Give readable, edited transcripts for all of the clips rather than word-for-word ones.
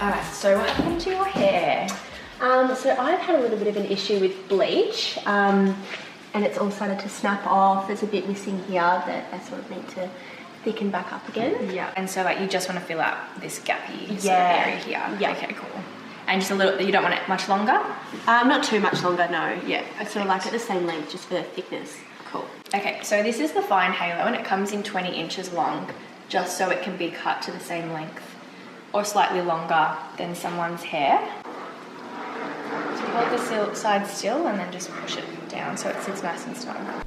Alright, so what happened to your hair? So I've had a little bit of an issue with bleach, and it's all started to snap off. There's a bit missing here that I sort of need to thicken back up again. Yeah, and so like you just want to fill out this gappy sort of Yeah. area here. Yeah. Okay, cool. And just a little, you don't want it much longer? Not too much longer, no. Yeah. I sort of like it the same length, just for thickness. Cool. Okay, so this is the fine halo and it comes in 20 inches long, just so it can be cut to the same length or slightly longer than someone's hair. So hold the side still and then just push it down so it sits nice and snug.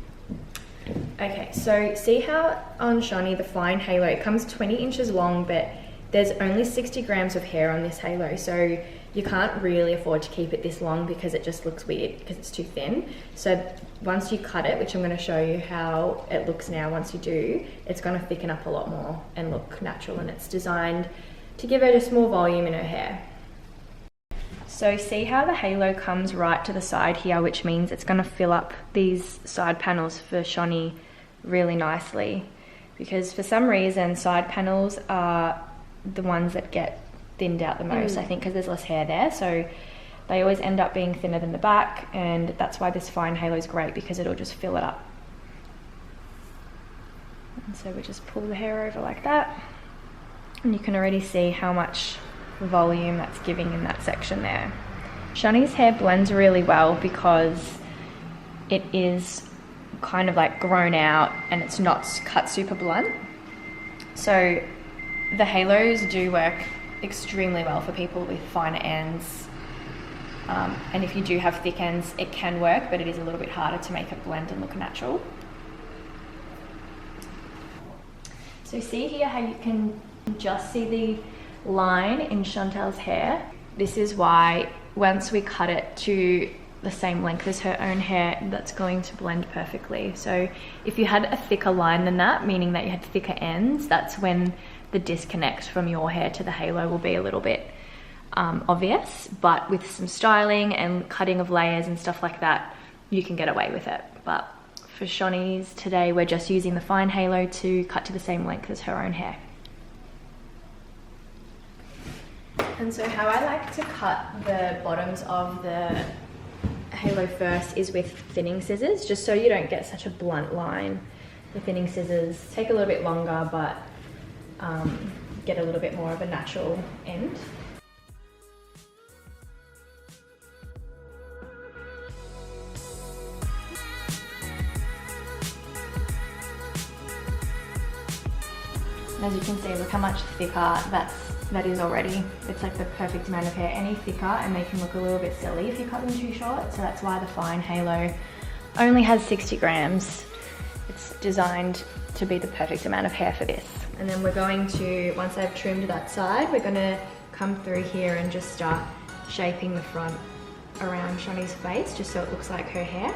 Okay, so see how on Shani the fine halo, it comes 20 inches long, but there's only 60 grams of hair on this halo, so you can't really afford to keep it this long because it just looks weird because it's too thin. So once you cut it, which I'm going to show you how it looks now once you do, it's going to thicken up a lot more and look natural, and it's designed to give her just more volume in her hair. So see how the halo comes right to the side here, which means it's going to fill up these side panels for Shani really nicely, because for some reason side panels are the ones that get thinned out the most, I think, because there's less hair there, so they always end up being thinner than the back, and that's why this fine halo is great, because it'll just fill it up. And so we just pull the hair over like that, and you can already see how much volume that's giving in that section there. Shani's hair blends really well because it is kind of like grown out and it's not cut super blunt. So the halos do work extremely well for people with finer ends, and if you do have thick ends it can work, but it is a little bit harder to make it blend and look natural. So see here how you can just see the line in Chantel's hair. This is why once we cut it to the same length as her own hair, that's going to blend perfectly. So if you had a thicker line than that, meaning that you had thicker ends, that's when the disconnect from your hair to the halo will be a little bit obvious, but with some styling and cutting of layers and stuff like that, you can get away with it. But for Shani's today, we're just using the fine halo to cut to the same length as her own hair. And so how I like to cut the bottoms of the halo first is with thinning scissors, just so you don't get such a blunt line. The thinning scissors take a little bit longer, but get a little bit more of a natural end. And as you can see, look how much thicker that is already. It's like the perfect amount of hair. Any thicker and they can look a little bit silly if you cut them too short. So that's why the fine halo only has 60 grams. It's designed to be the perfect amount of hair for this. And then we're going to, once I've trimmed that side, we're gonna come through here and just start shaping the front around Shani's face, just so it looks like her hair.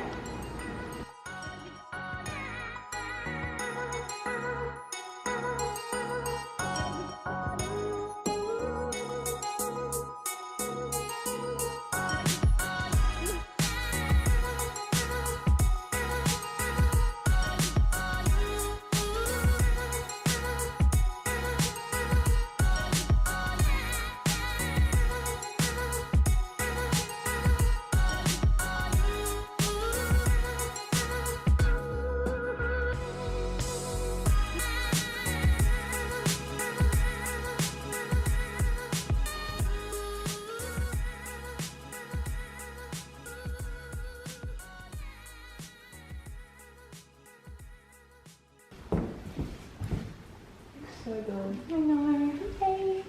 So good. I know. Okay.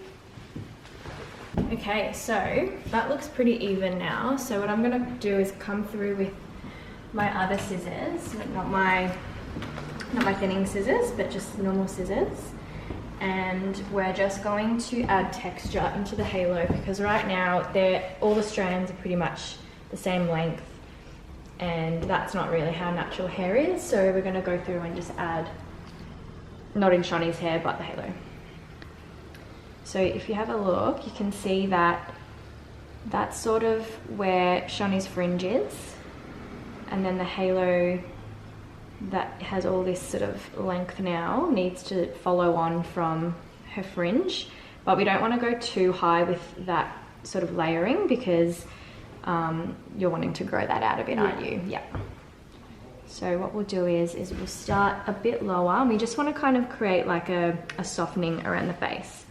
Okay, so that looks pretty even now. So what I'm gonna do is come through with my other scissors, not my thinning scissors, but just normal scissors. And we're just going to add texture into the halo, because right now all the strands are pretty much the same length, and that's not really how natural hair is. So we're gonna go through and just add, not in Shani's hair, but the halo. So if you have a look, you can see that that's sort of where Shani's fringe is, and then the halo that has all this sort of length now needs to follow on from her fringe, but we don't want to go too high with that sort of layering because you're wanting to grow that out a bit, aren't you? Yeah. So what we'll do is we'll start a bit lower, and we just want to kind of create like a softening around the face.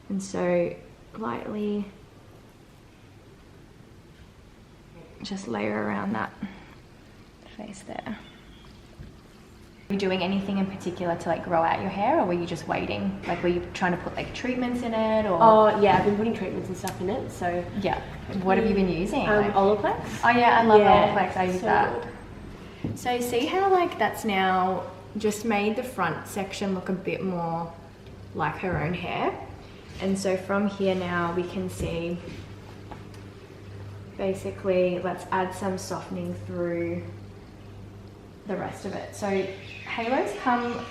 And so lightly just layer around that face there. Are you doing anything in particular to like grow out your hair, or were you just waiting? Like, were you trying to put like treatments in it, or? Oh yeah, I've been putting treatments and stuff in it, so. Yeah. What have you been using? Olaplex. Oh yeah, I love Olaplex, I use that. So see how like that's now just made the front section look a bit more like her own hair. And so from here now we can see, basically, let's add some softening through the rest of it. So halos come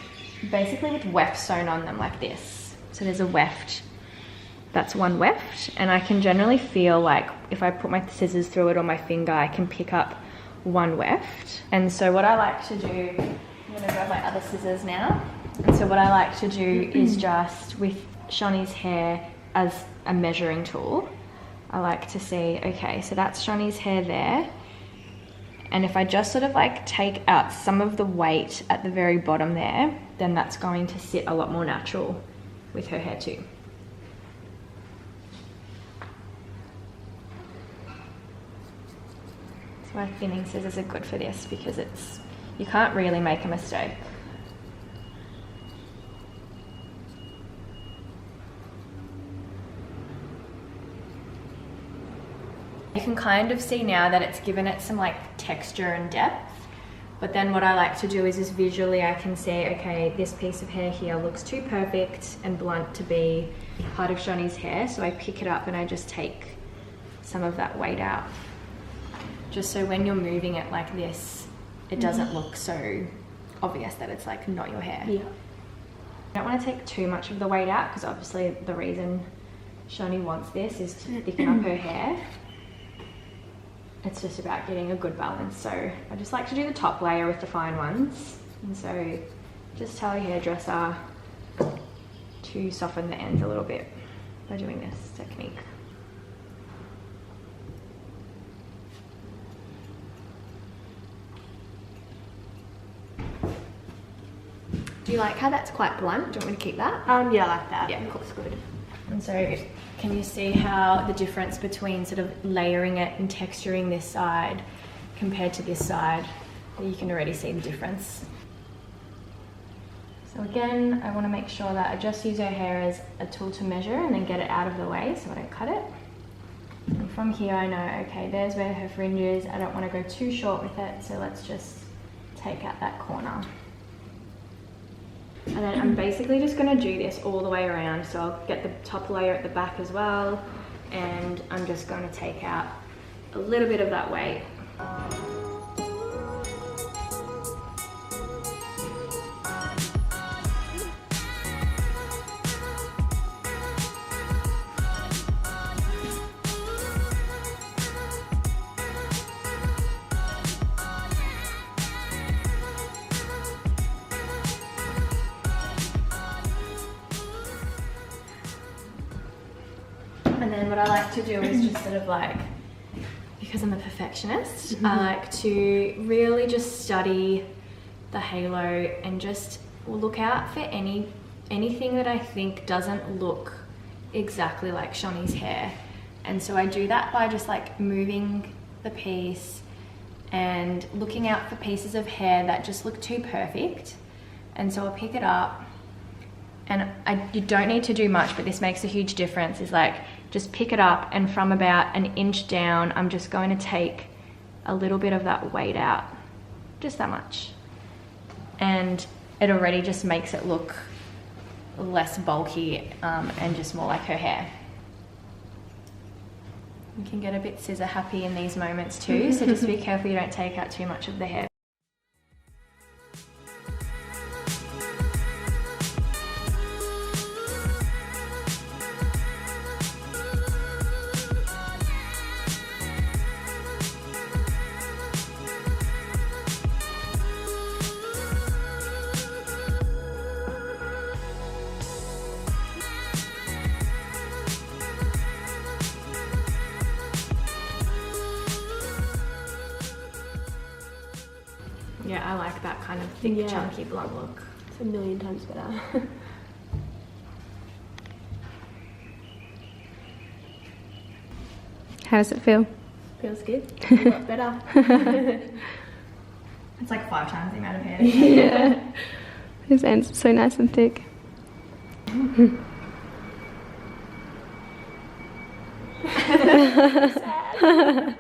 basically with weft sewn on them like this. So there's a weft, that's one weft, and I can generally feel like if I put my scissors through it or my finger, I can pick up one weft. And so what I like to do, I'm gonna grab my other scissors now. And so what I like to do is just with Shawnee's hair as a measuring tool, I like to see, okay, so that's Shawnee's hair there. And if I just sort of like take out some of the weight at the very bottom there, then that's going to sit a lot more natural with her hair too. So my thinning scissors are good for this because you can't really make a mistake. You can kind of see now that it's given it some like texture and depth, but then what I like to do is just visually I can say, okay, this piece of hair here looks too perfect and blunt to be part of Shawnee's hair, so I pick it up and I just take some of that weight out. Just so when you're moving it like this, it doesn't look so obvious that it's like not your hair. Yeah. I don't want to take too much of the weight out because obviously the reason Shawnee wants this is to thicken up her hair. It's just about getting a good balance. So I just like to do the top layer with the fine ones. And so just tell your hairdresser to soften the ends a little bit by doing this technique. Do you like how that's quite blunt? Do you want me to keep that? Yeah, I like that. Yeah, it looks good. And so can you see how the difference between sort of layering it and texturing this side compared to this side, you can already see the difference. So again, I want to make sure that I just use her hair as a tool to measure and then get it out of the way so I don't cut it. And from here I know, okay, there's where her fringe is. I don't want to go too short with it, so let's just take out that corner. And then I'm basically just going to do this all the way around. So I'll get the top layer at the back as well. And I'm just going to take out a little bit of that weight. And then what I like to do is just sort of like, because I'm a perfectionist, I like to really just study the halo and just look out for anything that I think doesn't look exactly like Shawnee's hair. And so I do that by just like moving the piece and looking out for pieces of hair that just look too perfect. And so I'll pick it up, and you don't need to do much, but this makes a huge difference, is like just pick it up, and from about an inch down, I'm just going to take a little bit of that weight out, just that much. And it already just makes it look less bulky and just more like her hair. You can get a bit scissor happy in these moments too, so just be careful you don't take out too much of the hair. I like that kind of thick, Yeah. chunky blonde look. It's a million times better. How does it feel? Feels good. A lot better. It's like 5 times the amount of hair. Yeah. His ends are so nice and thick. Sad.